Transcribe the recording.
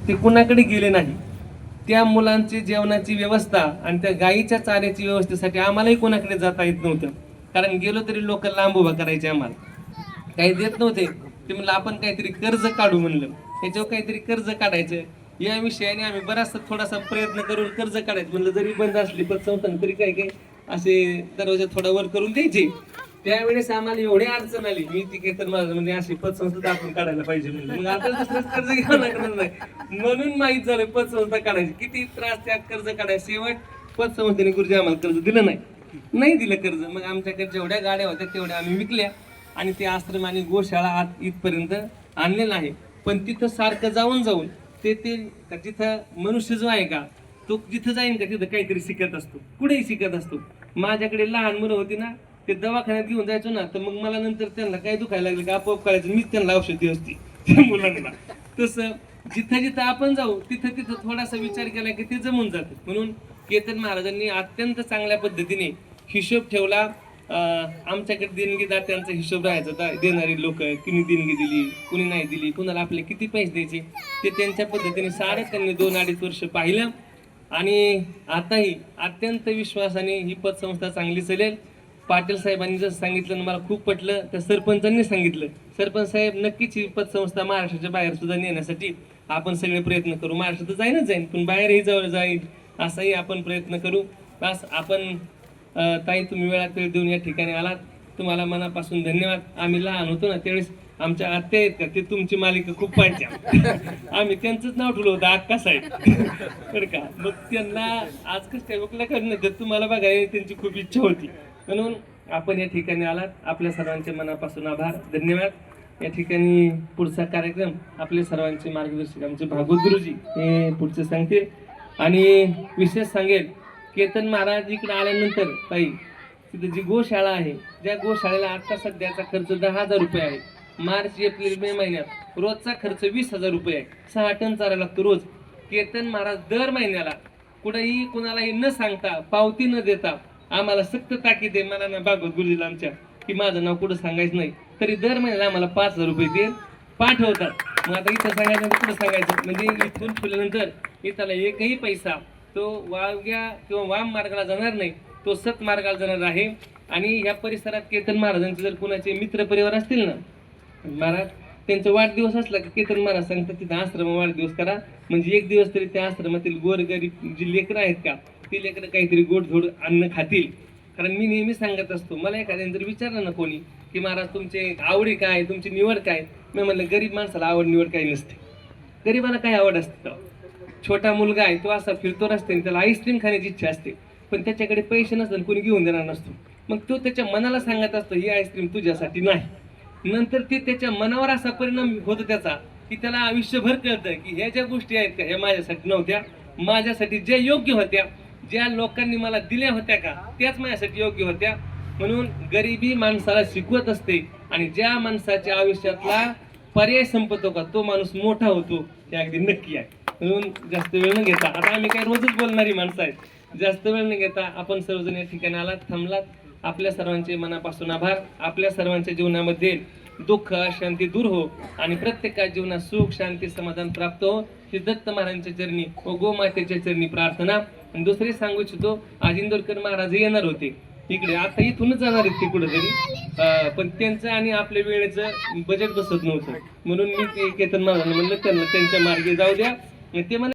ते कुणाकडे गेले नाही. त्या मुलांची जेवणाची व्यवस्था आणि त्या गायीच्या चाऱ्याची व्यवस्थेसाठी आम्हालाही कोणाकडे जाता येत नव्हतं. कारण गेलो तरी लोक लांब उभा करायचे, आम्हाला काही देत नव्हते. ते म्हणलं आपण काहीतरी कर्ज काढू, म्हणलं त्याच्यावर काहीतरी कर्ज काढायचं. या विषयाने आम्ही बराचसा थोडासा प्रयत्न करून कर्ज काढायचं म्हणलं. जरी बंद असली पतसंस्था तरी काही काही असे दरवाजा थोडा वर करून द्यायचे. त्यावेळेस आम्हाला एवढी अडचण आली, मी तिथे तर माझं म्हणजे अशी पतसंस्था आपण काढायला पाहिजे म्हणलं. मग आता दुसरंच कर्ज घ्यावं लागणार नाही म्हणून माहीत झालं पतसंस्था काढायची. किती त्रास त्यात कर्ज काढायचं. शेवट पतसंस्थेने गुरुजी आम्हाला कर्ज दिलं नाही दिलं कर्ज. मग आमच्याकडे जेवढ्या गाड्या होत्या तेवढ्या आम्ही विकल्या आणि ते आश्रम आणि गोशाळा आत इथपर्यंत आणलेलं आहे. पण तिथं सारखं जाऊन ते जिथं मनुष्य जो आहे का, तो जिथं जाईन का तिथं काहीतरी शिकत असतो, कुठेही शिकत असतो. माझ्याकडे लहान मुलं होती ना, ते दवाखान्यात घेऊन जायचो ना, तर मग मला नंतर त्यांना काय दुखायला लागलं का आपोआप कळायचं, मीच त्यांना औषधी असती त्या मुलांना. तसं जिथं आपण जाऊ तिथं थोडासा विचार केला की ते जमून जातं. म्हणून केतन महाराजांनी अत्यंत चांगल्या पद्धतीने हिशोब ठेवला. आमच्याकडे देणगीदात्यांचा हिशोब राहायचा. देणारी लोक कुणी देणगी दिली, कुणी नाही दिली, कुणाला आपले किती पैसे द्यायचे, ते त्यांच्या पद्धतीने सारं त्यांनी 2-2.5 वर्ष पाहिलं. आणि आताही अत्यंत विश्वासाने ही पतसंस्था चांगली चालेल. पाटील साहेबांनी जसं सांगितलं मला खूप पटलं, तर सरपंचांनी सांगितलं. सरपंच साहेब नक्कीच ही पतसंस्था महाराष्ट्राच्या बाहेर सुद्धा नेण्यासाठी आपण सगळे प्रयत्न करू. महाराष्ट्रात जाईन पण बाहेरही जवळ जाईल असाही आपण प्रयत्न करू. बस आपण ताई तुम्ही वेळात वेळ देऊन या ठिकाणी आलात, तुम्हाला मनापासून धन्यवाद. आम्ही लहान होतो ना त्यावेळेस आमच्या आत्या आहेत का, ते तुमची मालिका खूप पाहिजे. आम्ही त्यांचंच नाव ठेवलं होतं अक्का साहेब बरं का. मग त्यांना आज कसं काय ओळखलं करणं, तर तुम्हाला बघायला त्यांची खूप इच्छा होती. म्हणून आपण या ठिकाणी आलात. आपल्या सर्वांचे मनापासून आभार, धन्यवाद. या ठिकाणी पुढचा कार्यक्रम आपले सर्वांचे मार्गदर्शक आमचे भागवत गुरुजी हे पुढचे सांगतील. आणि विशेष सांगेल, केतन महाराज इकडे आल्यानंतर ताई तिथे जी गोशाळा आहे, ज्या गोशाळेला आता सध्याचा खर्च 10,000 रुपये आहे. मार्च एप्रिल मे महिन्यात रोजचा खर्च 20,000 रुपये आहे. 6 टन चारा लागतो रोज. केतन महाराज दर महिन्याला कुठेही कुणालाही न सांगता, पावती न देता, आम्हाला सक्त ताकीद आहे मला ना भागवत गुरुजीला आमच्या, की माझं नाव कुठं सांगायचं नाही, तरी दर महिन्याला आम्हाला 5,000 रुपये ते पाठवतात. मग आता इथं सांगायचं कुठं सांगायचं, म्हणजे इथून ठेवल्यानंतर इथला एकही पैसा तो वावग्या किंवा वाम मार्गाला जाणार नाही, तो सत मार्गाला जाणार आहे. आणि या परिसरात केतन महाराजांचे जर कुणाचे मित्र परिवार असतील ना महाराज, त्यांचा वाढदिवस असला की केतन महाराज सांगतात तिथं आश्रम वाढदिवस करा. म्हणजे एक दिवस तरी त्या आश्रमातील गोरगरीब जी लेकरं आहेत का, ती लेकरं काहीतरी गोडधोड अन्न खातील. कारण मी नेहमी सांगत असतो, मला एखाद्याने जर विचारलं ना कोणी की महाराज तुमचे आवडी काय, तुमची निवड काय, मी म्हणलं गरीब माणसाला आवड निवड काही नसते. गरीबाला काय आवड असते? छोटा मुलगा आहे तो असा फिरतो रस्त्याने, त्याला आईस्क्रीम खाण्याची इच्छा असते, पण त्याच्याकडे पैसे नसतात, कोणी घेऊन देणार नसतो. मग तो त्याच्या मनाला सांगत असतो ही आईस्क्रीम तुझ्यासाठी नाही. नंतर ते त्याच्या मनावर असा परिणाम होतो त्याचा, की त्याला आयुष्यभर कळतं की ह्या ज्या गोष्टी आहेत का ह्या माझ्यासाठी नव्हत्या, माझ्यासाठी ज्या योग्य होत्या, ज्या लोकांनी मला दिल्या होत्या का त्याच माझ्यासाठी योग्य होत्या. म्हणून गरिबी माणसाला शिकवत असते आणि ज्या माणसाच्या आयुष्यातला पर्याय संपतो का तो माणूस मोठा होतो, हे अगदी नक्की आहे. म्हणून जास्त वेळ न घेता, आता आम्ही काही रोजच बोलणारी माणसं आहेत, जास्त वेळ न घेता आपण सर्वजण या ठिकाणी आलात, थांबलात. आपल्या सर्वांचे मनापासून आभार. आपल्या सर्वांच्या जीवनामध्ये दुःख अशांती दूर हो आणि प्रत्येकाच्या जीवनात सुख शांती समाधान प्राप्त हो, ही दत्त महाराजांच्या चरणी व गोमातेच्या चरणी प्रार्थना. आणि दुसरी सांगू इच्छितो, आज इंदोरकर महाराज येणार होते इकडे, आता इथूनच जाणार आहेत ते कुठेतरी, पण त्यांचं आणि आपल्या वेळेचं बजेट बसत नव्हतं. म्हणून मी ते केतन महाराजांना म्हणलं त्यांना त्यांच्या मार्गे जाऊ द्या. ते